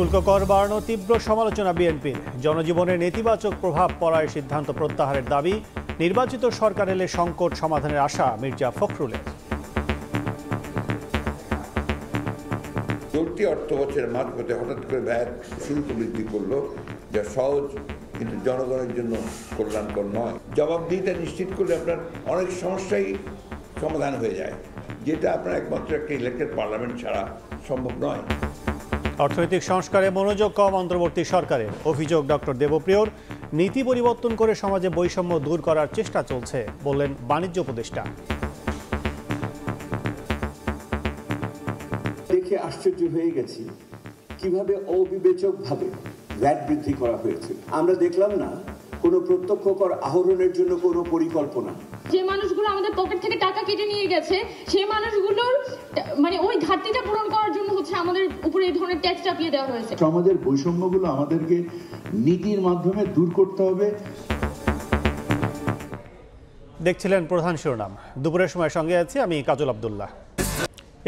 শুল্ক কর বাড়ানোর তীব্র সমালোচনা বিএনপির। জনজীবনে নেতিবাচক প্রভাব পড়ার সিদ্ধান্ত প্রত্যাহারের দাবি। নির্বাচিত সরকার এলে সংকট সমাধানের আশা মির্জা ফখরুলের। চলতি অর্থ বছরের মাঝপথে হঠাৎ করে ভ্যাট শুল্ক বৃদ্ধি করলো, যা সহজ কিন্তু জনগণের জন্য কল্যাণকর নয়। জবাবদিহিতা নিশ্চিত করলে আপনার অনেক সমস্যাই সমাধান হয়ে যায়, যেটা আপনার একমাত্র একটা ইলেক্টেড পার্লামেন্ট ছাড়া সম্ভব নয়। অর্থনৈতিক সংস্কারে মনোযোগ কম অন্তর্বর্তী সরকারের। অভিযোগ ডক্টর দেবপ্রিয়র। নীতি পরিবর্তন করে সমাজে বৈষম্য দূর করার চেষ্টা চলছে বললেন বাণিজ্য উপদেষ্টা। দেখে আশ্চর্য হয়ে গেছি কিভাবে অবিবেচকভাবে ভ্যাট বৃদ্ধি করা হয়েছে। আমরা দেখলাম না কোনো প্রত্যক্ষ কর আহরণের জন্য কোনো পরিকল্পনা। যে মানুষগুলো আমাদের পকেট থেকে টাকা কেটে নিয়ে গেছে, সেই মানুষগুলোর মানে ওই ঘাটতিটা পূরণ করার জন্য হচ্ছে আমাদের উপরে এই ধরনের ট্যাক্স চাপিয়ে দেওয়া হয়েছে। সমাজের বৈষম্যগুলো আমাদেরকে নীতির মাধ্যমে দূর করতে হবে। দেখছিলেন প্রধান শিরোনাম। দুপুরের সময় সঙ্গে আছি আমি কাজল আব্দুল্লাহ।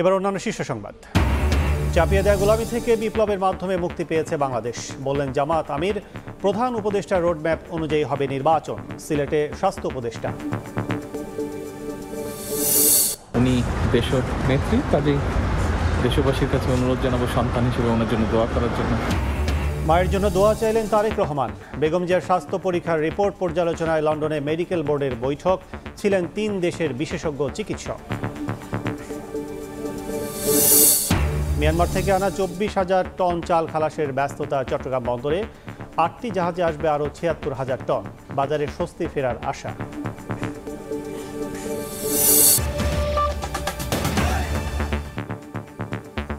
এবার অন্যান্য শীর্ষ সংবাদ। চাপিয়ে দেয়া গোলামি থেকে বিপ্লবের মাধ্যমে মুক্তি পেয়েছে বাংলাদেশ বললেন জামাত আমির। প্রধান উপদেষ্টা রোডম্যাপ অনুযায়ী হবে নির্বাচন। সিলেটে স্বাস্থ্য উপদেষ্টা। উনি দেশের নেত্রী, কাজেই দেশবাসীর কাছে অনুরোধ জানাবো সন্তান হিসেবে ওনার জন্য দোয়া করার জন্য। মায়ের জন্য দোয়া চাইলেন তারেক রহমান। বেগম জিয়ার স্বাস্থ্য পরীক্ষার রিপোর্ট পর্যালোচনায় লন্ডনে মেডিকেল বোর্ডের বৈঠক। ছিলেন 3 দেশের বিশেষজ্ঞ চিকিৎসক। মিয়ানমার থেকে আনা 24,000 টন চাল খালাসের ব্যস্ততা চট্টগ্রাম বন্দরে। 8টি জাহাজে আসবে আরও 76,000 টন। বাজারে স্বস্তি ফেরার আশা।